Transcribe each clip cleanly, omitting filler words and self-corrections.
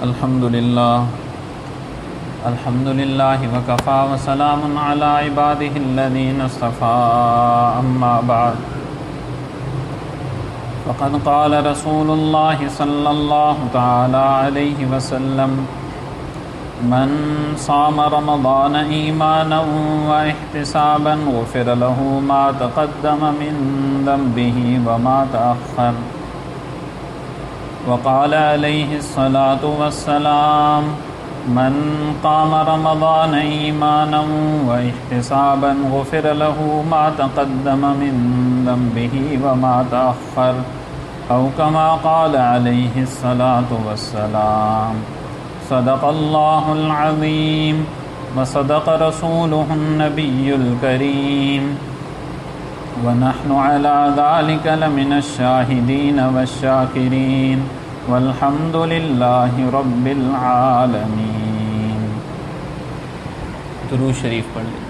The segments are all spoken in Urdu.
الحمد للہ وکفى وسلام علی عباده الذین اصطفى اما بعد فقد قال رسول اللہ صلی اللہ تعالی علیہ وسلم من صام رمضان ایمانا واحتسابا غفر له ما تقدم من ذنبه وما تأخر وقال علیہ الصلاة والسلام من قام رمضان ایمانا واحتسابا غفر له ما تقدم من ذنبه وما تأخر او كما قال علیہ الصلاة والسلام صدق اللہ العظیم وصدق رسولہ النبی الکریم ونحن على ذلك لمن الشاہدین والشاکرین والحمد للہ رب العالمین۔ درود شریف پڑھ لیں۔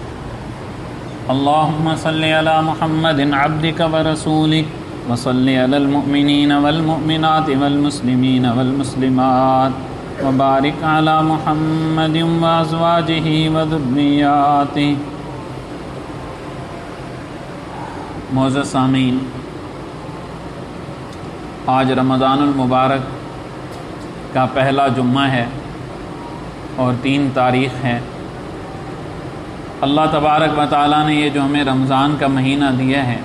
اللہم صلی علی محمد عبدک ورسولک وصلی علی المؤمنین والمؤمنات والمسلمین والمسلمات وبارک علی محمد وازواجہ وذریاتہ۔ معزز سامعین، آج رمضان المبارک کا پہلا جمعہ ہے اور 3 تاریخ ہے۔ اللہ تبارک و تعالیٰ نے یہ جو ہمیں رمضان کا مہینہ دیا ہے،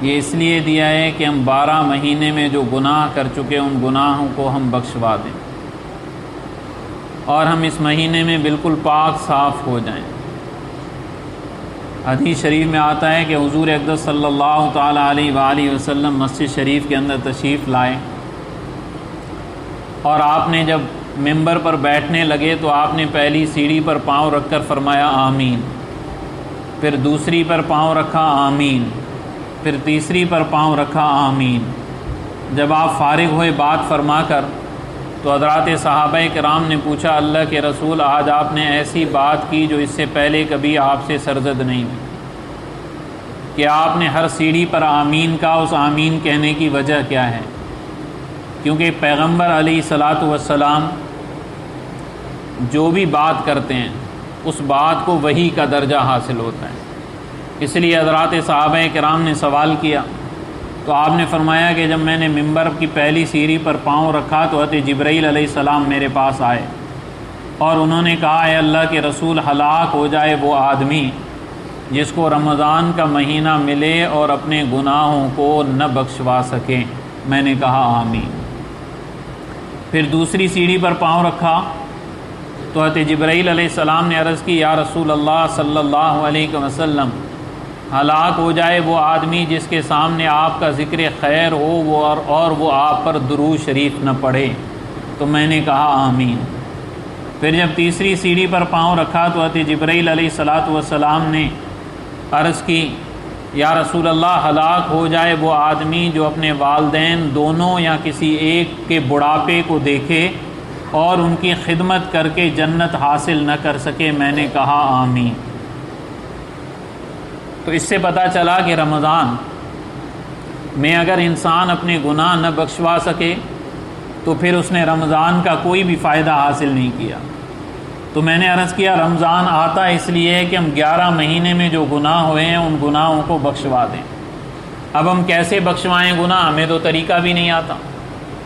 یہ اس لیے دیا ہے کہ ہم 12 مہینے میں جو گناہ کر چکے ان گناہوں کو ہم بخشوا دیں اور ہم اس مہینے میں بالکل پاک صاف ہو جائیں۔ حدیث شریف میں آتا ہے کہ حضور اقدس صلی اللہ تعالیٰ علیہ وآلہ وسلم مسجد شریف کے اندر تشریف لائے اور آپ نے جب ممبر پر بیٹھنے لگے تو آپ نے پہلی سیڑھی پر پاؤں رکھ کر فرمایا آمین، پھر دوسری پر پاؤں رکھا آمین، پھر تیسری پر پاؤں رکھا آمین۔ جب آپ فارغ ہوئے بات فرما کر تو حضرات صحابہ کرام نے پوچھا اللہ کے رسول، آج آپ نے ایسی بات کی جو اس سے پہلے کبھی آپ سے سرزد نہیں ہوئی، کہ آپ نے ہر سیڑھی پر آمین کا، اس آمین کہنے کی وجہ کیا ہے؟ کیونکہ پیغمبر علیہ الصلاۃ والسلام جو بھی بات کرتے ہیں اس بات کو وحی کا درجہ حاصل ہوتا ہے۔ اس لیے حضرات صحابہ کرام نے سوال کیا تو آپ نے فرمایا کہ جب میں نے ممبر کی پہلی سیڑھی پر پاؤں رکھا تو حضرت جبرائیل علیہ السلام میرے پاس آئے اور انہوں نے کہا اے اللہ کے رسول، ہلاک ہو جائے وہ آدمی جس کو رمضان کا مہینہ ملے اور اپنے گناہوں کو نہ بخشوا سکے۔ میں نے کہا آمین۔ پھر دوسری سیڑھی پر پاؤں رکھا تو حضرت جبرائیل علیہ السلام نے عرض کی یا رسول اللہ صلی اللہ علیہ وسلم، ہلاک ہو جائے وہ آدمی جس کے سامنے آپ کا ذکر خیر ہو اور وہ آپ پر درود شریف نہ پڑھے۔ تو میں نے کہا آمین۔ پھر جب تیسری سیڑھی پر پاؤں رکھا تو حضرت جبرائیل علیہ الصلاۃ والسلام نے عرض کی یا رسول اللہ، ہلاک ہو جائے وہ آدمی جو اپنے والدین دونوں یا کسی ایک کے بڑھاپے کو دیکھے اور ان کی خدمت کر کے جنت حاصل نہ کر سکے۔ میں نے کہا آمین۔ تو اس سے پتہ چلا کہ رمضان میں اگر انسان اپنے گناہ نہ بخشوا سکے تو پھر اس نے رمضان کا کوئی بھی فائدہ حاصل نہیں کیا۔ تو میں نے عرض کیا رمضان آتا اس لیے ہے کہ ہم 11 مہینے میں جو گناہ ہوئے ہیں ان گناہوں کو بخشوا دیں۔ اب ہم کیسے بخشوائیں گناہ؟ ہمیں تو طریقہ بھی نہیں آتا،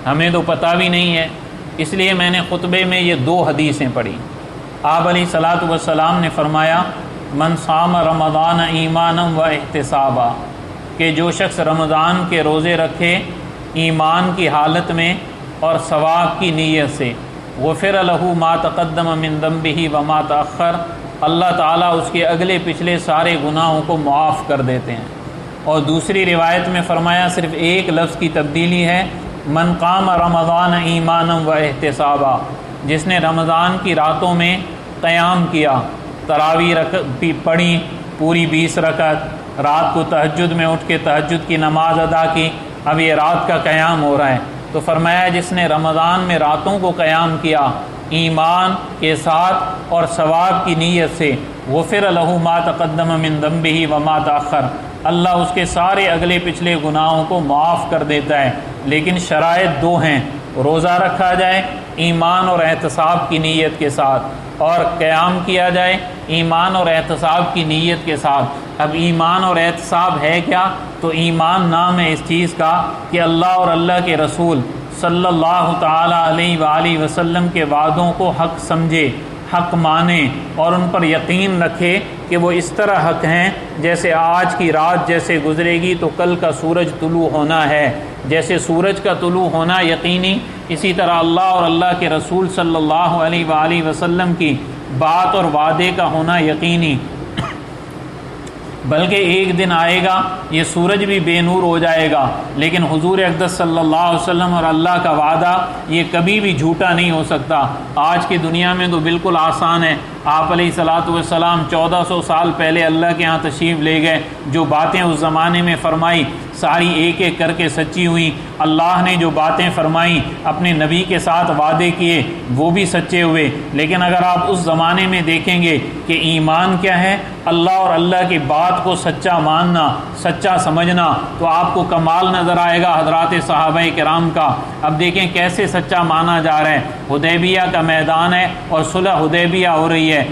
ہمیں تو پتہ بھی نہیں ہے۔ اس لیے میں نے خطبے میں یہ 2 حدیثیں پڑھی۔ آپ علیہ الصلاۃ والسلام نے فرمایا من صام رمضان ایمانا و احتسابا، کہ جو شخص رمضان کے روزے رکھے ایمان کی حالت میں اور ثواب کی نیت سے، غفر له ما تقدم من ذنبه وما تأخر، اللہ تعالیٰ اس کے اگلے پچھلے سارے گناہوں کو معاف کر دیتے ہیں۔ اور دوسری روایت میں فرمایا صرف ایک لفظ کی تبدیلی ہے، من قام رمضان ایمانا و احتسابا، جس نے رمضان کی راتوں میں قیام کیا، تراویح پڑھی پوری 20 رکعت، رات کو تہجد میں اٹھ کے تہجد کی نماز ادا کی، اب یہ رات کا قیام ہو رہا ہے۔ تو فرمایا جس نے رمضان میں راتوں کو قیام کیا ایمان کے ساتھ اور ثواب کی نیت سے، غفر له ما تقدم من ذنبه وما تأخر، اللہ اس کے سارے اگلے پچھلے گناہوں کو معاف کر دیتا ہے، لیکن شرائط دو ہیں۔ روزہ رکھا جائے ایمان اور احتساب کی نیت کے ساتھ، اور قیام کیا جائے ایمان اور احتساب کی نیت کے ساتھ۔ اب ایمان اور احتساب ہے کیا؟ تو ایمان نام ہے اس چیز کا کہ اللہ اور اللہ کے رسول صلی اللہ تعالیٰ علیہ وآلہ وسلم کے وعدوں کو حق سمجھے، حق مانے، اور ان پر یقین رکھے کہ وہ اس طرح حق ہیں جیسے آج کی رات جیسے گزرے گی تو کل کا سورج طلوع ہونا ہے، جیسے سورج کا طلوع ہونا یقینی، اسی طرح اللہ اور اللہ کے رسول صلی اللہ علیہ وآلہ وسلم کی بات اور وعدے کا ہونا یقینی۔ بلکہ ایک دن آئے گا یہ سورج بھی بے نور ہو جائے گا، لیکن حضور اقدس صلی اللہ علیہ وسلم اور اللہ کا وعدہ یہ کبھی بھی جھوٹا نہیں ہو سکتا۔ آج کی دنیا میں تو بالکل آسان ہے، آپ علیہ الصلوۃ والسلام 1400 سال پہلے اللہ کے ہاں تشریف لے گئے، جو باتیں اس زمانے میں فرمائی ساری ایک ایک کر کے سچی ہوئیں۔ اللہ نے جو باتیں فرمائیں، اپنے نبی کے ساتھ وعدے کیے، وہ بھی سچے ہوئے۔ لیکن اگر آپ اس زمانے میں دیکھیں گے کہ ایمان کیا ہے، اللہ اور اللہ کی بات کو سچا ماننا، سچا سمجھنا، تو آپ کو کمال نظر آئے گا حضرات صحابہ کرام کا۔ اب دیکھیں کیسے سچا مانا جا رہا ہے۔ حدیبیہ کا میدان ہے اور صلح حدیبیہ ہو رہی ہے،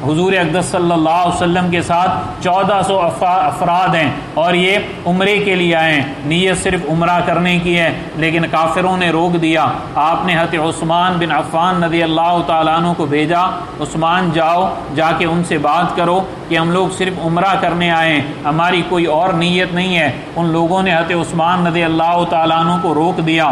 حضور اقدس صلی اللہ علیہ وسلم کے ساتھ 1400 افراد ہیں اور یہ عمرے کے لیے آئے ہیں، نیت صرف عمرہ کرنے کی ہے، لیکن کافروں نے روک دیا۔ آپ نے حضرت عثمان بن عفان رضی اللہ تعالیٰ عنہ کو بھیجا، عثمان جاؤ، جا کے ان سے بات کرو کہ ہم لوگ صرف عمرہ کرنے آئے ہیں، ہماری کوئی اور نیت نہیں ہے۔ ان لوگوں نے حضرت عثمان رضی اللہ تعالیٰ عنہ کو روک دیا۔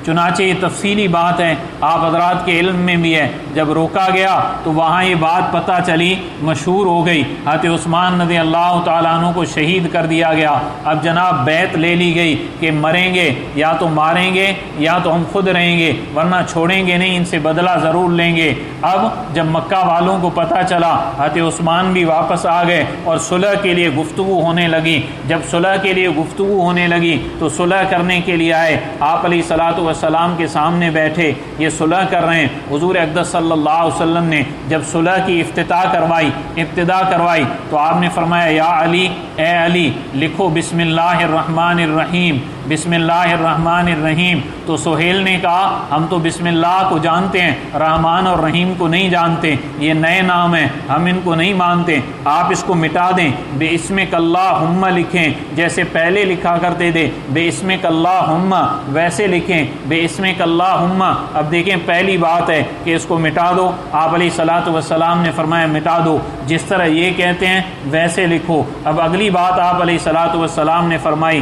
چنانچہ یہ تفصیلی بات ہے، آپ حضرات کے علم میں بھی ہے، جب روکا گیا تو وہاں یہ بات پتہ چلی، مشہور ہو گئی، حضرت عثمان رضی اللہ تعالیٰ عنہ کو شہید کر دیا گیا۔ اب جناب بیعت لے لی گئی کہ مریں گے یا تو ماریں گے یا تو ہم خود رہیں گے، ورنہ چھوڑیں گے نہیں، ان سے بدلہ ضرور لیں گے۔ اب جب مکہ والوں کو پتہ چلا، حضرت عثمان بھی واپس آ گئے اور صلح کے لیے گفتگو ہونے لگی۔ جب صلح کے لیے گفتگو ہونے لگی تو صلح کرنے کے لیے آئے، آپ علیہ الصلوۃ والسلام کے سامنے بیٹھے، یہ صلح کر رہے ہیں۔ حضور اقدس صلی اللہ علیہ وسلم نے جب صلح کی ابتدا کروائی تو آپ نے فرمایا یا علی، اے علی لکھو بسم اللہ الرحمن الرحیم، بسم اللہ الرحمن الرحیم۔ تو سہیل نے کہا ہم تو بسم اللہ کو جانتے ہیں، رحمان اور رحیم کو نہیں جانتے، یہ نئے نام ہیں، ہم ان کو نہیں مانتے، آپ اس کو مٹا دیں، بے اسمک اللہم لکھیں، جیسے پہلے لکھا کرتے تھے بے اسمک اللہم، ویسے لکھیں بے اسمک اللہم۔ اب دیکھیں پہلی بات ہے کہ اس کو مٹا دو، آپ علیہ الصلوۃ والسلام نے فرمایا مٹا دو، جس طرح یہ کہتے ہیں ویسے لکھو۔ اب اگلی بات آپ علیہ الصلوۃ والسلام نے فرمائی،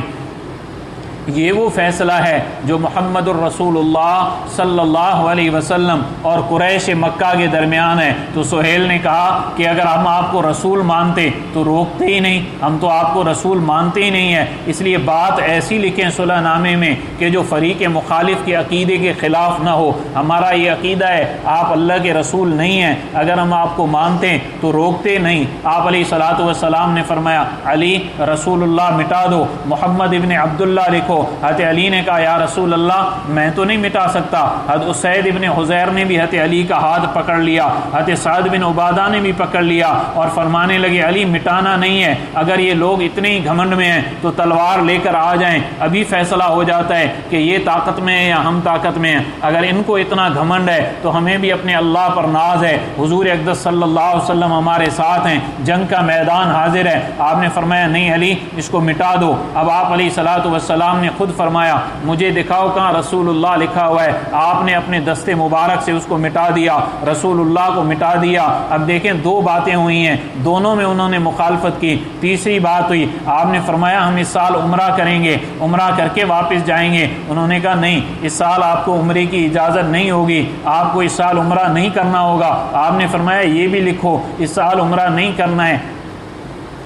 یہ وہ فیصلہ ہے جو محمد الرسول اللہ صلی اللہ علیہ وسلم اور قریش مکہ کے درمیان ہے۔ تو سہیل نے کہا کہ اگر ہم آپ کو رسول مانتے تو روکتے ہی نہیں، ہم تو آپ کو رسول مانتے ہی نہیں ہیں، اس لیے بات ایسی لکھیں صلح نامے میں کہ جو فریق مخالف کے عقیدے کے خلاف نہ ہو۔ ہمارا یہ عقیدہ ہے آپ اللہ کے رسول نہیں ہیں، اگر ہم آپ کو مانتے تو روکتے نہیں۔ آپ علیہ الصلوۃ والسلام نے فرمایا علی رسول اللہ مٹا دو، محمد ابن عبداللہ لکھو۔ حضرت علی نے کہا یا رسول اللہ میں تو نہیں مٹا سکتا۔ حضرت اسید ابن حضیر نے بھی حضرت علی کا ہاتھ پکڑ لیا، حضرت صاحب بن عبادہ نے بھی پکڑ لیا اور فرمانے لگے علی مٹانا نہیں ہے، اگر یہ لوگ اتنے ہی گھمنڈ میں ہیں تو تلوار لے کر آ جائیں، ابھی فیصلہ ہو جاتا ہے کہ یہ طاقت میں ہے یا ہم طاقت میں ہیں۔ اگر ان کو اتنا گھمنڈ ہے تو ہمیں بھی اپنے اللہ پر ناز ہے، حضور اقدس صلی اللہ علیہ وسلم ہمارے ساتھ ہیں، جنگ کا میدان حاضر ہے۔ آپ نے فرمایا نہیں علی اس کو مٹا دو۔ اب آپ علیہ الصلوۃ والسلام نے خود فرمایا مجھے دکھاؤ کہاں رسول اللہ لکھا ہوا ہے۔ آپ نے اپنے دستے مبارک سے اس کو مٹا دیا، رسول اللہ کو مٹا دیا۔ اب دیکھیں دو باتیں ہوئی ہیں، دونوں میں انہوں نے مخالفت کی۔ تیسری بات ہوئی آپ نے فرمایا ہم اس سال عمرہ کریں گے، عمرہ کر کے واپس جائیں گے۔ انہوں نے کہا نہیں اس سال آپ کو عمرے کی اجازت نہیں ہوگی، آپ کو اس سال عمرہ نہیں کرنا ہوگا۔ آپ نے فرمایا یہ بھی لکھو اس سال عمرہ نہیں کرنا ہے۔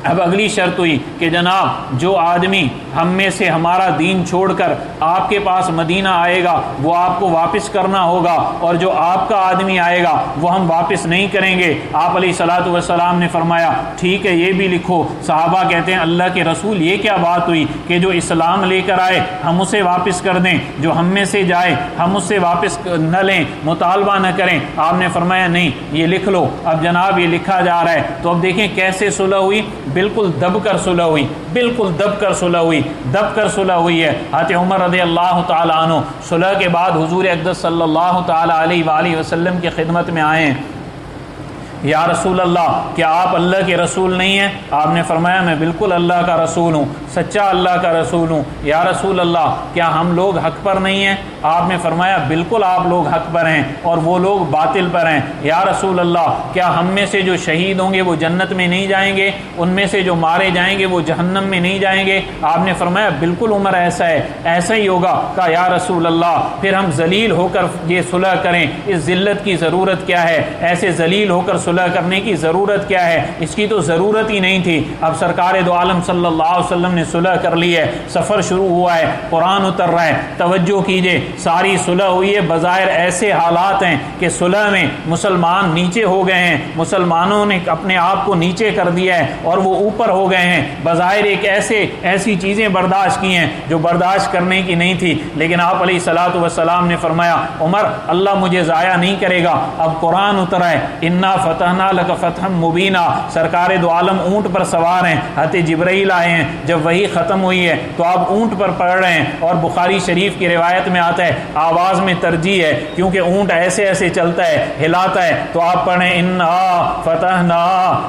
اب اگلی شرط ہوئی کہ جناب جو آدمی ہم میں سے ہمارا دین چھوڑ کر آپ کے پاس مدینہ آئے گا وہ آپ کو واپس کرنا ہوگا، اور جو آپ کا آدمی آئے گا وہ ہم واپس نہیں کریں گے۔ آپ علیہ الصلوۃ والسلام نے فرمایا ٹھیک ہے یہ بھی لکھو۔ صحابہ کہتے ہیں اللہ کے رسول یہ کیا بات ہوئی کہ جو اسلام لے کر آئے ہم اسے واپس کر دیں، جو ہم میں سے جائے ہم اس سے واپس نہ لیں، مطالبہ نہ کریں۔ آپ نے فرمایا نہیں یہ لکھ لو۔ اب جناب یہ لکھا جا رہا ہے۔ تو اب دیکھیں کیسے صلح ہوئی، بالکل دب کر صلح ہوئی، بالکل دب کر صلح ہوئی، دب کر صلح ہوئی ہے۔ حضرت عمر رضی اللہ تعالیٰ عنہ صلح کے بعد حضور اقدس صلی اللہ تعالیٰ علیہ وآلہ وسلم کی خدمت میں آئے ہیں۔ یا رسول اللہ، کیا آپ اللہ کے رسول نہیں ہیں؟ آپ نے فرمایا میں بالکل اللہ کا رسول ہوں، سچا اللہ کا رسول ہوں۔ یا رسول اللہ، کیا ہم لوگ حق پر نہیں ہیں؟ آپ نے فرمایا بالکل آپ لوگ حق پر ہیں اور وہ لوگ باطل پر ہیں۔ یا رسول اللہ، کیا ہم میں سے جو شہید ہوں گے وہ جنت میں نہیں جائیں گے؟ ان میں سے جو مارے جائیں گے وہ جہنم میں نہیں جائیں گے؟ آپ نے فرمایا بالکل عمر ایسا ہے، ایسا ہی ہوگا۔ کہا یا رسول اللہ، پھر ہم ذلیل ہو کر یہ صلح کریں، اس ذلت کی ضرورت کیا ہے؟ ایسے ذلیل ہو کر صلح کرنے کی ضرورت کیا ہے؟ اس کی تو ضرورت ہی نہیں تھی۔ اب سرکار دو عالم صلی اللہ علیہ وسلم نے صلح کر لی ہے، سفر شروع ہوا ہے، قرآن اتر رہا ہے۔ توجہ کیجئے، ساری صلح ہوئی ہے، بظاہر ایسے حالات ہیں کہ صلح میں مسلمان نیچے ہو گئے ہیں، مسلمانوں نے اپنے آپ کو نیچے کر دیا ہے اور وہ اوپر ہو گئے ہیں۔ بظاہر ایک ایسی چیزیں برداشت کی ہیں جو برداشت کرنے کی نہیں تھی، لیکن آپ علیہ الصلوۃ والسلام نے فرمایا عمر اللہ مجھے ضائع نہیں کرے گا۔ اب قرآن اترا ہے، انا فتحنا لک فتحا مبینا، سرکار دو عالم اونٹ پر سوار ہیں، حضرت جبرائیل آئے ہیں، جب وہی ختم ہوئی ہے تو آپ اونٹ پر پڑھ رہے ہیں، اور بخاری شریف کی روایت میں آتا ہے آواز میں ترجیح ہے کیونکہ اونٹ ایسے ایسے چلتا ہے، ہلاتا ہے، تو آپ پڑھیں انا فتحنا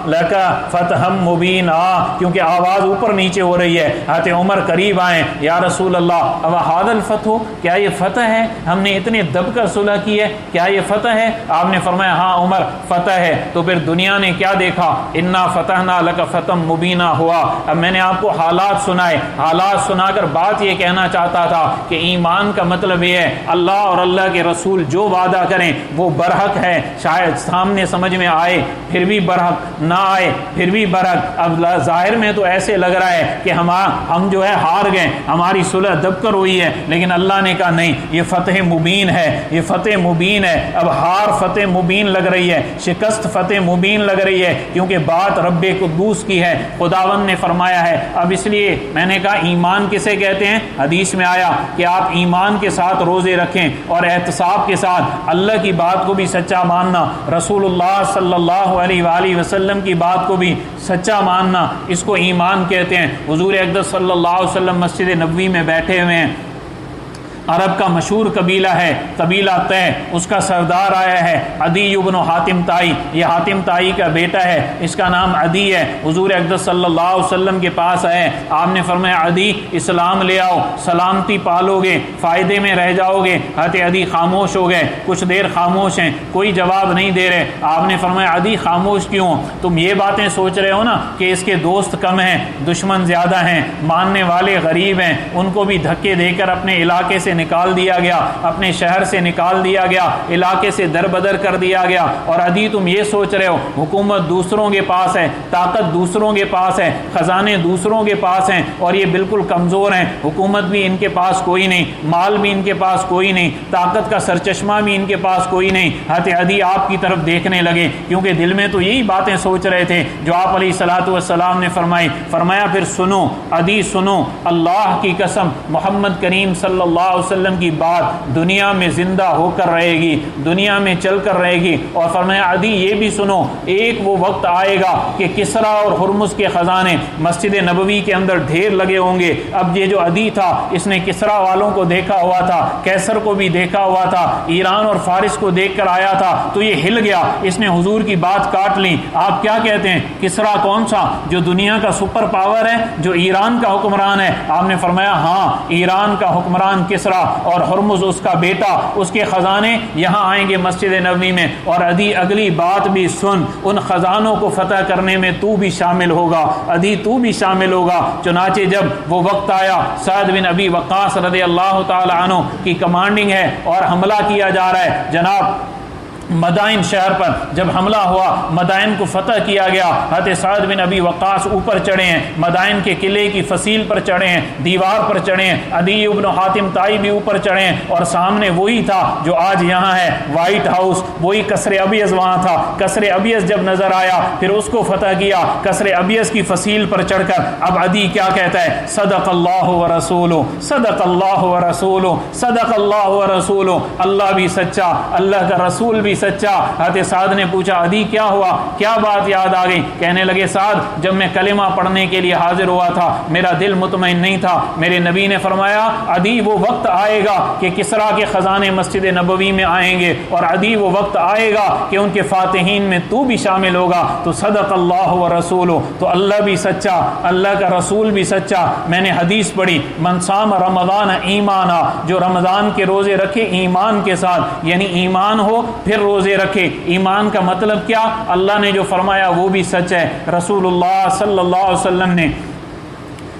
لک فتحا مبینا، کیونکہ آواز اوپر نیچے ہو رہی ہے۔ حضرت عمر قریب آئے، یا رسول اللہ اب ھذا الفتح، کیا یہ فتح ہے؟ ہم نے اتنے دب کر صلح کی ہے، کیا یہ فتح ہے؟ آپ نے فرمایا ہاں عمر فتح ہے۔ تو پھر دنیا نے کیا دیکھا؟ انا فتحنا لک فتحا مبینا ہوا۔ اب میں نے آپ کو حالات سنائے، حالات سنا کر بات یہ کہنا چاہتا تھا کہ ایمان کا مطلب یہ ہے اللہ اور اللہ کے رسول جو وعدہ کریں وہ برحق ہے، شاید سامنے سمجھ میں آئے پھر بھی برحق، نہ آئے پھر بھی برحق۔ اب ظاہر میں تو ایسے لگ رہا ہے کہ ہم جو ہے ہار گئے، ہماری صلح دب کر ہوئی ہے، لیکن اللہ نے کہا نہیں، یہ فتح مبین ہے، یہ فتح مبین ہے۔ اب ہار فتح مبین لگ رہی ہے، شکست فتح مبین لگ رہی ہے، کیونکہ بات رب قدوس کی ہے، خداوند نے فرمایا ہے۔ اب اس لیے میں نے کہا ایمان کسے کہتے ہیں؟ حدیث میں آیا کہ آپ ایمان کے ساتھ روزے رکھیں اور احتساب کے ساتھ اللہ کی بات کو بھی سچا ماننا، رسول اللہ صلی اللہ علیہ وآلہ وسلم کی بات کو بھی سچا ماننا، اس کو ایمان کہتے ہیں۔ حضور اقدس صلی اللہ علیہ وسلم مسجد نبوی میں بیٹھے ہوئے ہیں، عرب کا مشہور قبیلہ ہے قبیلہ طے، اس کا سردار آیا ہے عدی بن حاتم طائی، یہ حاتم طائی کا بیٹا ہے، اس کا نام عدی ہے۔ حضور اقدس صلی اللہ علیہ وسلم کے پاس آئے، آپ نے فرمایا عدی اسلام لے آؤ، سلامتی پالو گے، فائدے میں رہ جاؤ گے۔ حضرت عدی خاموش ہو گئے، کچھ دیر خاموش ہیں، کوئی جواب نہیں دے رہے۔ آپ نے فرمایا عدی خاموش کیوں؟ تم یہ باتیں سوچ رہے ہو نا کہ اس کے دوست کم ہیں، دشمن زیادہ ہیں، ماننے والے غریب ہیں، ان کو بھی دھکے دے کر اپنے علاقے سے نکال دیا گیا، اپنے شہر سے نکال دیا گیا، علاقے سے دربدر کر دیا گیا۔ اور عدی تم یہ سوچ رہے ہو حکومت دوسروں کے پاس ہے، طاقت دوسروں کے پاس ہے، خزانے دوسروں کے پاس ہیں، اور یہ بالکل کمزور ہیں، حکومت بھی ان کے پاس کوئی نہیں، مال بھی ان کے پاس کوئی نہیں، طاقت کا سرچشمہ بھی ان کے پاس کوئی نہیں۔ حضرت عدی آپ کی طرف دیکھنے لگے، کیونکہ دل میں تو یہی باتیں سوچ رہے تھے جو آپ علیہ الصلوۃ والسلام نے فرمائی۔ فرمایا پھر سنو عدی سنو، اللہ کی قسم محمد کریم صلی اللہ علیہ وسلم کی بات دنیا میں زندہ ہو کر رہے گی، دنیا میں چل کر رہے گی۔ اور فرمایا عدی یہ بھی سنو، ایک وہ وقت آئے گا کہ کسریٰ اور ہرمز کے خزانے مسجد نبوی کے اندر ڈھیر لگے ہوں گے۔ اب یہ جو عدی تھا اس نے کسریٰ والوں کو دیکھا ہوا تھا، کیسر کو بھی دیکھا ہوا تھا، ایران اور فارس کو دیکھ کر آیا تھا، تو یہ ہل گیا، اس نے حضور کی بات کاٹ لی۔ آپ کیا کہتے ہیں کسریٰ کون سا؟ جو دنیا کا سپر پاور ہے، جو ایران کا حکمران ہے؟ آپ نے فرمایا ہاں، ایران کا حکمران کسریٰ اور ہرمز اس کا بیٹا، اس کے خزانے یہاں آئیں گے مسجد نبوی میں۔ اور عدی اگلی بات بھی سن، ان خزانوں کو فتح کرنے میں تو بھی شامل ہوگا، عدی تو بھی شامل ہوگا۔ چنانچہ جب وہ وقت آیا، سعد بن ابی وقاص رضی اللہ تعالی عنہ کی کمانڈنگ ہے اور حملہ کیا جا رہا ہے جناب مدائن شہر پر، جب حملہ ہوا مدائن کو فتح کیا گیا، حضرت سعد بن ابی وقاص اوپر چڑھے ہیں، مدائن کے قلعے کی فصیل پر چڑھے ہیں، دیوار پر چڑھے ہیں، عدی بن حاتم طائی بھی اوپر چڑھے ہیں، اور سامنے وہی تھا جو آج یہاں ہے وائٹ ہاؤس، وہی قصر ابیض وہاں تھا۔ قصر ابیض جب نظر آیا پھر اس کو فتح کیا، قصر ابیض کی فصیل پر چڑھ کر۔ اب عدی کیا کہتا ہے؟ صدق اللہ ورسولہ، صدق اللہ ورسولہ، صدق اللہ ورسولہ، اللہ بھی سچا، اللہ کا رسول بھی بھی سچا۔ حضرت سعد نے پوچھا عدی کیا ہوا، کیا بات یاد آ گئی؟ کہنے لگے سعد جب میں کلمہ پڑھنے کے لیے حاضر ہوا تھا میرا دل مطمئن نہیں تھا، میرے نبی نے فرمایا عدی وہ وقت آئے گا کہ کسریٰ کے خزانے مسجد نبوی میں آئیں گے، اور عدی وہ وقت آئے گا کہ ان کے فاتحین میں تو بھی شامل ہوگا۔ تو صدق اللہ و رسولہ، تو اللہ بھی سچا، اللہ کا رسول بھی سچا۔ میں نے حدیث پڑھی من صام رمضان ایمانا، جو رمضان کے روزے رکھے ایمان کے ساتھ، یعنی ایمان ہو پھر روزے رکھے۔ ایمان کا مطلب کیا؟ اللہ نے جو فرمایا وہ بھی سچ ہے، رسول اللہ صلی اللہ علیہ وسلم نے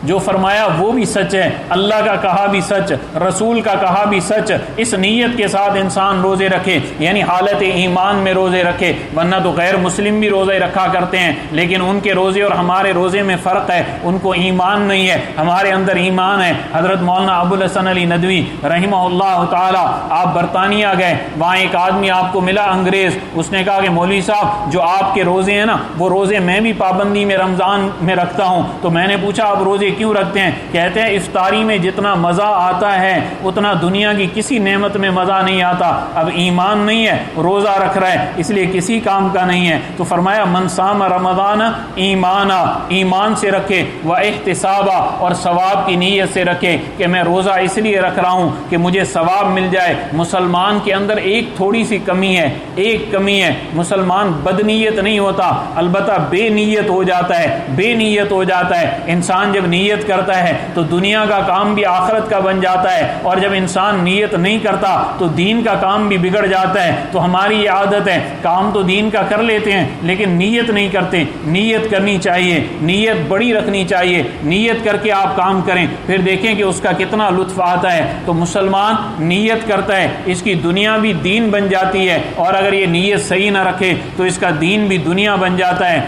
جو فرمایا وہ بھی سچ ہے، اللہ کا کہا بھی سچ، رسول کا کہا بھی سچ۔ اس نیت کے ساتھ انسان روزے رکھے، یعنی حالت ایمان میں روزے رکھے، ورنہ تو غیر مسلم بھی روزے رکھا کرتے ہیں لیکن ان کے روزے اور ہمارے روزے میں فرق ہے، ان کو ایمان نہیں ہے، ہمارے اندر ایمان ہے۔ حضرت مولانا ابو الحسن علی ندوی رحمہ اللہ تعالی، آپ برطانیہ گئے، وہاں ایک آدمی آپ کو ملا انگریز، اس نے کہا کہ مولوی صاحب جو آپ کے روزے ہیں نا وہ روزے میں بھی پابندی میں رمضان میں رکھتا ہوں۔ تو میں نے پوچھا آپ روزے کیوں رکھتے ہیں؟ کہتے ہیں افطاری میں جتنا مزہ آتا ہے اتنا دنیا کی کسی نعمت میں مزہ نہیں آتا۔ اب ایمان نہیں ہے، روزہ رکھ رہا ہے اس لیے کسی کام کا نہیں ہے۔ تو فرمایا من صام رمضان ایمانا، ایمان سے رکھے، و احتسابا، اور ثواب کی نیت سے رکھے کہ میں روزہ اس لیے رکھ رہا ہوں کہ مجھے ثواب مل جائے۔ مسلمان کے اندر ایک تھوڑی سی کمی ہے، ایک کمی ہے، مسلمان بدنیت نہیں ہوتا، البتہ بے نیت ہو جاتا ہے، بے نیت ہو جاتا ہے۔ انسان جب نیت کرتا ہے تو دنیا کا کام بھی آخرت کا بن جاتا ہے، اور جب انسان نیت نہیں کرتا تو دین کا کام بھی بگڑ جاتا ہے۔ تو ہماری یہ عادت ہے کام تو دین کا کر لیتے ہیں لیکن نیت نہیں کرتے۔ نیت کرنی چاہیے، نیت بڑی رکھنی چاہیے، نیت کر کے آپ کام کریں پھر دیکھیں کہ اس کا کتنا لطف آتا ہے۔ تو مسلمان نیت کرتا ہے اس کی دنیا بھی دین بن جاتی ہے، اور اگر یہ نیت صحیح نہ رکھے تو اس کا دین بھی دنیا بن جاتا ہے۔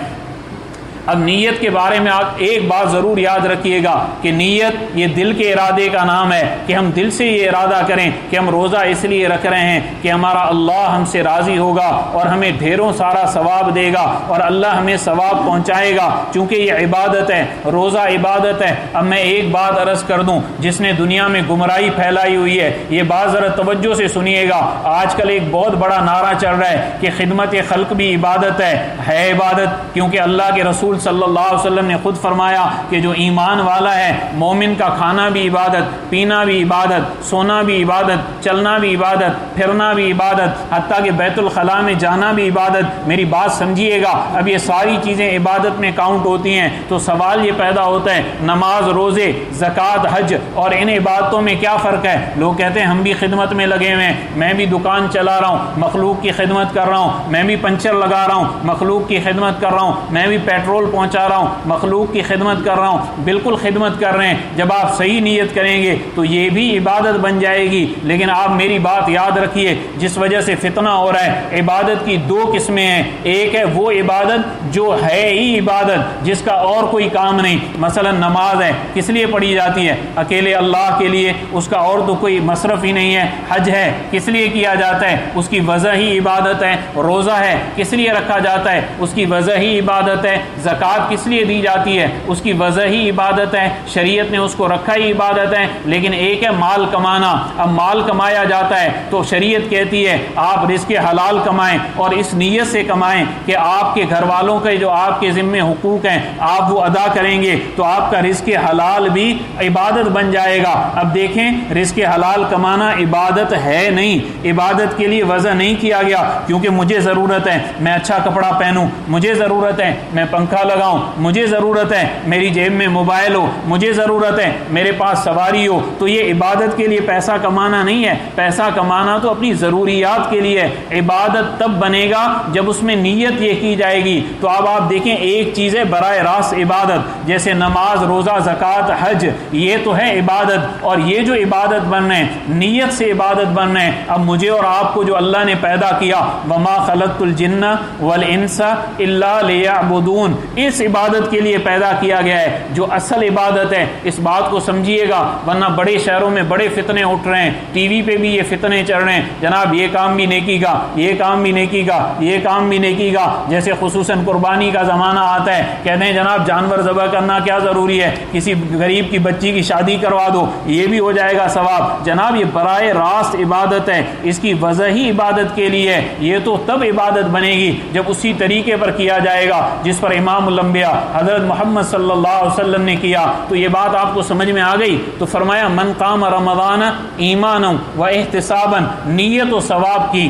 اب نیت کے بارے میں آپ ایک بات ضرور یاد رکھیے گا کہ نیت یہ دل کے ارادے کا نام ہے، کہ ہم دل سے یہ ارادہ کریں کہ ہم روزہ اس لیے رکھ رہے ہیں کہ ہمارا اللہ ہم سے راضی ہوگا اور ہمیں ڈھیروں سارا ثواب دے گا، اور اللہ ہمیں ثواب پہنچائے گا، چونکہ یہ عبادت ہے، روزہ عبادت ہے۔ اب میں ایک بات عرض کر دوں، جس نے دنیا میں گمراہی پھیلائی ہوئی ہے یہ بات ذرا توجہ سے سنیے گا۔ آج کل ایک بہت بڑا نعرہ چل رہا ہے کہ خدمت خلق بھی عبادت ہے عبادت، کیونکہ اللہ کے رسول صلی اللہ علیہ وسلم نے خود فرمایا کہ جو ایمان والا ہے مومن کا کھانا بھی عبادت، پینا بھی عبادت، سونا بھی عبادت، چلنا بھی عبادت، پھرنا بھی عبادت، حتیٰ کہ بیت الخلاء میں جانا بھی عبادت۔ میری بات سمجھیے گا، اب یہ ساری چیزیں عبادت میں کاؤنٹ ہوتی ہیں تو سوال یہ پیدا ہوتا ہے نماز، روزے، زکوٰۃ، حج اور ان عبادتوں میں کیا فرق ہے؟ لوگ کہتے ہیں ہم بھی خدمت میں لگے ہوئے ہیں، میں بھی دکان چلا رہا ہوں، مخلوق کی خدمت کر رہا ہوں، میں بھی پنچر لگا رہا ہوں، مخلوق کی خدمت کر رہا ہوں، میں بھی پیٹرول پہنچا رہا ہوں، مخلوق کی خدمت کر رہا ہوں۔ بالکل خدمت کر رہے ہیں، جب آپ صحیح نیت کریں گے تو یہ بھی عبادت بن جائے گی۔ لیکن آپ میری بات یاد رکھیے، جس وجہ سے فتنہ ہو رہا ہے، عبادت کی دو قسمیں ہیں۔ ایک ہے وہ عبادت جو ہے ہی عبادت، جس کا اور کوئی کام نہیں، مثلا نماز ہے کس لیے پڑھی جاتی ہے؟ اکیلے اللہ کے لیے، اس کا اور تو کوئی مصرف ہی نہیں ہے۔ حج ہے کس لیے کیا جاتا ہے؟ اس کی وجہ ہی عبادت ہے۔ روزہ ہے کس لیے رکھا جاتا ہے؟ اس کی وجہ ہی عبادت ہے۔ زکوٰۃ کس لیے دی جاتی ہے؟ اس کی وجہ ہی عبادت ہے، شریعت نے اس کو رکھا ہی عبادت ہے۔ لیکن ایک ہے مال کمانا، اب مال کمایا جاتا ہے تو شریعت کہتی ہے آپ رزق حلال کمائیں اور اس نیت سے کمائیں کہ آپ کے گھر والوں کے جو آپ کے ذمے حقوق ہیں آپ وہ ادا کریں گے تو آپ کا رزق حلال بھی عبادت بن جائے گا۔ اب دیکھیں رزق حلال کمانا عبادت ہے نہیں، عبادت کے لیے وضع نہیں کیا گیا، کیونکہ مجھے ضرورت ہے میں اچھا کپڑا پہنوں، مجھے ضرورت ہے میں پنکھا لگاؤں، مجھے ضرورت ہے میری جیب میں موبائل ہو، مجھے ضرورت ہے میرے پاس سواری ہو۔ تو یہ عبادت کے لیے پیسہ کمانا نہیں ہے، پیسہ کمانا تو اپنی ضروریات کے لیے ہے۔ عبادت تب بنے گا جب اس میں نیت یہ کی جائے گی۔ تو اب آپ دیکھیں ایک چیز ہے براہ راست عبادت، جیسے نماز، روزہ، زکوٰۃ، حج، یہ تو ہے عبادت، اور یہ جو عبادت بن رہے ہیں نیت سے عبادت بن رہے ہیں۔ اب مجھے اور آپ کو جو اللہ نے پیدا کیا، وما خلقت الجن والانس الا لیعبدون، اس عبادت کے لیے پیدا کیا گیا ہے جو اصل عبادت ہے. اس بات کو سمجھیے گا، ورنہ بڑے شہروں میں بڑے فتنے اٹھ رہے ہیں، ٹی وی پہ بھی یہ فتنے چڑھ رہے ہیں، جناب یہ کام بھی نیکی کا، یہ کام بھی نیکی کا، یہ کام بھی نیکی کا. جیسے خصوصاً قربانی کا زمانہ آتا ہے، کہتے ہیں جناب جانور ذبح کرنا کیا ضروری ہے، کسی غریب کی بچی کی شادی کروا دو، یہ بھی ہو جائے گا ثواب. جناب یہ براہ راست عبادت ہے، اس کی وجہ ہی عبادت کے لیے ہے. یہ تو تب عبادت بنے گی جب اسی طریقے پر کیا جائے گا جس پر امام الانبیاء حضرت محمد صلی اللہ علیہ وسلم نے کیا. تو یہ بات آپ کو سمجھ میں آ گئی. تو فرمایا من قام رمضان ایمانا و احتسابا، نیت و ثواب کی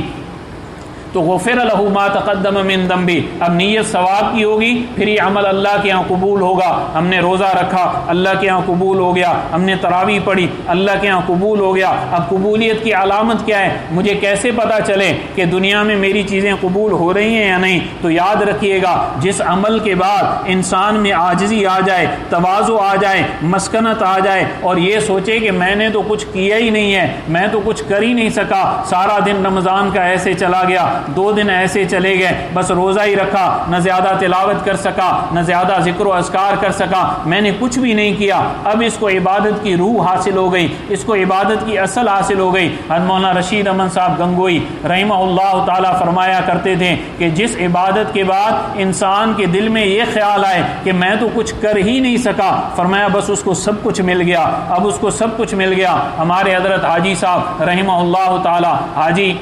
تو غفر لہ ما تقدم من ذنبہ. اب نیت ثواب کی ہوگی، پھر یہ عمل اللہ کے ہاں قبول ہوگا. ہم نے روزہ رکھا، اللہ کے ہاں قبول ہو گیا. ہم نے تراویح پڑھی، اللہ کے ہاں قبول ہو گیا. اب قبولیت کی علامت کیا ہے؟ مجھے کیسے پتہ چلے کہ دنیا میں میری چیزیں قبول ہو رہی ہیں یا نہیں؟ تو یاد رکھیے گا، جس عمل کے بعد انسان میں عاجزی آ جائے، تواضع آ جائے، مسکنت آ جائے، اور یہ سوچے کہ میں نے تو کچھ کیا ہی نہیں ہے، میں تو کچھ کر ہی نہیں سکا، سارا دن رمضان کا ایسے چلا گیا، 2 دن ایسے چلے گئے، بس روزہ ہی رکھا، نہ زیادہ تلاوت کر سکا، نہ زیادہ ذکر و اذکار کر سکا، میں نے کچھ بھی نہیں کیا. اب اس کو عبادت کی روح حاصل ہو گئی، اس کو عبادت کی اصل حاصل ہو گئی. مولانا رشید احمد صاحب گنگوئی رحمہ اللہ تعالیٰ فرمایا کرتے تھے کہ جس عبادت کے بعد انسان کے دل میں یہ خیال آئے کہ میں تو کچھ کر ہی نہیں سکا، فرمایا بس اس کو سب کچھ مل گیا. اب اس کو سب کچھ مل گیا. ہمارے حضرت حاجی صاحب رحمہ اللہ تعالیٰ، حاجی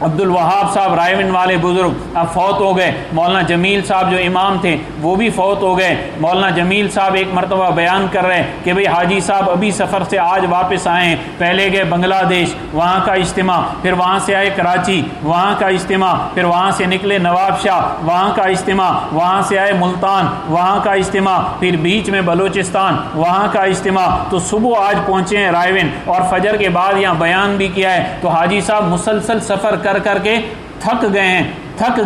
عبد الوہاب صاحب رائے والے بزرگ اب فوت ہو گئے. مولانا جمیل صاحب جو امام تھے وہ بھی فوت ہو گئے. مولانا جمیل صاحب ایک مرتبہ بیان کر رہے کہ بھئی حاجی صاحب ابھی سفر سے آج واپس آئے ہیں، پہلے گئے بنگلہ دیش، وہاں کا اجتماع، پھر وہاں سے آئے کراچی، وہاں کا اجتماع، پھر وہاں سے نکلے نواب شاہ، وہاں کا اجتماع، وہاں سے آئے ملتان، وہاں کا اجتماع، پھر بیچ میں بلوچستان، وہاں کا اجتماع. تو صبح آج پہنچے ہیں رائے اور فجر کے بعد یہاں بیان بھی کیا ہے. تو حاجی صاحب مسلسل سفر کر کے تھک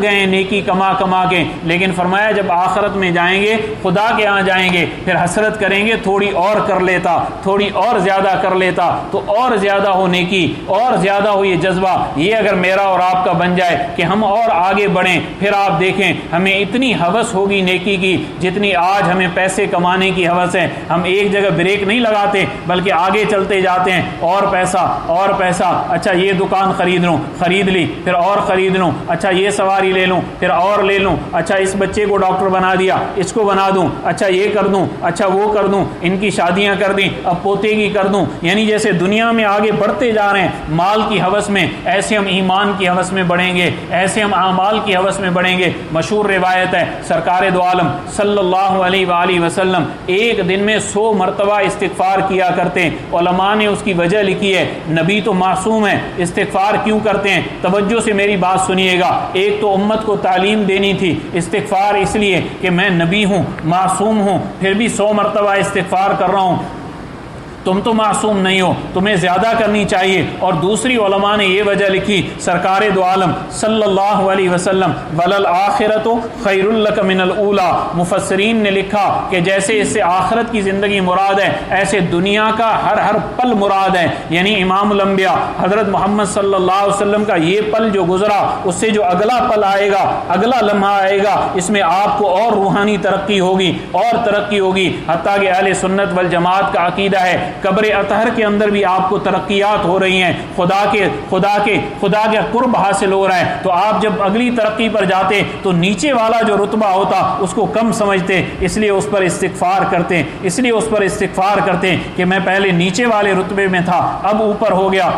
گئے ہیں نیکی کما کے. لیکن فرمایا جب آخرت میں جائیں گے، خدا کے ہاں جائیں گے، پھر حسرت کریں گے تھوڑی اور کر لیتا، تھوڑی اور زیادہ کر لیتا تو اور زیادہ ہو نیکی، اور زیادہ ہو یہ جذبہ. یہ اگر میرا اور آپ کا بن جائے کہ ہم اور آگے بڑھیں، پھر آپ دیکھیں ہمیں اتنی ہوس ہوگی نیکی کی جتنی آج ہمیں پیسے کمانے کی ہوس ہے. ہم ایک جگہ بریک نہیں لگاتے بلکہ آگے چلتے جاتے ہیں. اور پیسہ، اچھا یہ دکان خرید لی، پھر اور خرید لوں، اچھا یہ سواری لے لوں، پھر اور لے لوں، اچھا اس بچے کو ڈاکٹر بنا دیا، اس کو بنا دوں، اچھا یہ کر دوں، اچھا وہ کر دوں، ان کی شادیاں کر دیں، اب پوتے کی کر دوں. یعنی جیسے دنیا میں آگے بڑھتے جا رہے ہیں مال کی ہوس میں، ایسے ہم ایمان کی ہوس میں بڑھیں گے، ایسے ہم اعمال کی ہوس میں بڑھیں گے. مشہور روایت ہے سرکار دو عالم صلی اللہ علیہ وآلہ وسلم ایک دن میں 100 مرتبہ استغفار کیا کرتے ہیں. علماء نے اس کی وجہ لکھی ہے. نبی تو معصوم ہے، استغفار کیوں کرتے ہیں؟ توجہ سے میری بات سنیے گا. ایک تو امت کو تعلیم دینی تھی استغفار اس لیے کہ میں نبی ہوں، معصوم ہوں، پھر بھی 100 مرتبہ استغفار کر رہا ہوں. تم تو معصوم نہیں ہو، تمہیں زیادہ کرنی چاہیے. اور دوسری علماء نے یہ وجہ لکھی سرکار دو عالم صلی اللہ علیہ وسلم وَلَلْآخِرَةُ خَيْرٌ لَكَ مِنَ الْأُولَى. مفسرین نے لکھا کہ جیسے اس سے آخرت کی زندگی مراد ہے، ایسے دنیا کا ہر پل مراد ہے. یعنی امام الانبیاء حضرت محمد صلی اللہ علیہ وسلم کا یہ پل جو گزرا، اس سے جو اگلا پل آئے گا، اگلا لمحہ آئے گا، اس میں آپ کو اور روحانی ترقی ہوگی، اور ترقی ہوگی. حتیٰ کہ اہل سنت والجماعت کا عقیدہ ہے قبر اطہر کے اندر بھی آپ کو ترقیات ہو رہی ہیں، خدا کے قرب حاصل ہو رہا ہے. تو آپ جب اگلی ترقی پر جاتے تو نیچے والا جو رتبہ ہوتا اس کو کم سمجھتے، اس لیے اس پر استغفار کرتے کہ میں پہلے نیچے والے رتبے میں تھا، اب اوپر ہو گیا.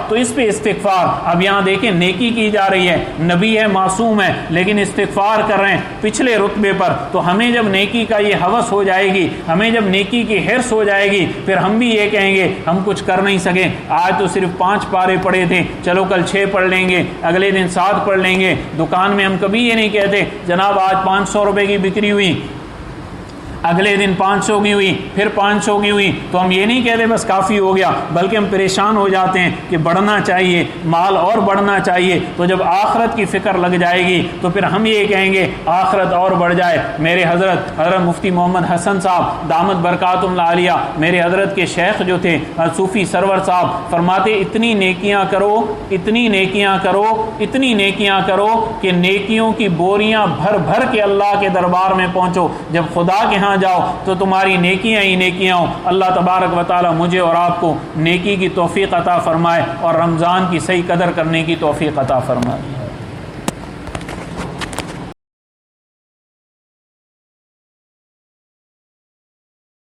تو اس پہ استغفار. اب یہاں دیکھیں نیکی کی جا رہی ہے، نبی ہے، معصوم ہے، لیکن استغفار کر رہے ہیں پچھلے رتبے پر. تو ہمیں جب نیکی کا یہ ہوس ہو جائے گی، ہمیں جب نیکی کی حرص ہو جائے گی، پھر ہم بھی یہ کہیں گے ہم کچھ کر نہیں سکے. آج تو صرف 5 پارے پڑھے تھے، چلو کل 6 پڑھ لیں گے، اگلے دن 7 پڑھ لیں گے. دکان میں ہم کبھی یہ نہیں کہتے جناب آج 500 روپے کی بکری ہوئی، اگلے دن 500 کی ہوئی، پھر 500 کی ہوئی، تو ہم یہ نہیں کہتے بس کافی ہو گیا، بلکہ ہم پریشان ہو جاتے ہیں کہ بڑھنا چاہیے، مال اور بڑھنا چاہیے۔ تو جب آخرت کی فکر لگ جائے گی تو پھر ہم یہ کہیں گے آخرت اور بڑھ جائے۔ میرے حضرت مفتی محمد حسن صاحب دامت برکاتہم العالیہ، میرے حضرت کے شیخ جو تھے صوفی سرور صاحب، فرماتے اتنی نیکیاں کرو، اتنی نیکیاں کرو، اتنی نیکیاں کرو کہ نیکیوں کی بوریاں بھر بھر کے اللہ کے دربار میں پہنچو۔ جب خدا کے ہاں جاؤ تو تمہاری نیکیاں ہی نیکیاں ہوں۔ اللہ تبارک و تعالی مجھے اور آپ کو نیکی کی توفیق عطا فرمائے اور رمضان کی صحیح قدر کرنے کی توفیق عطا فرمائے۔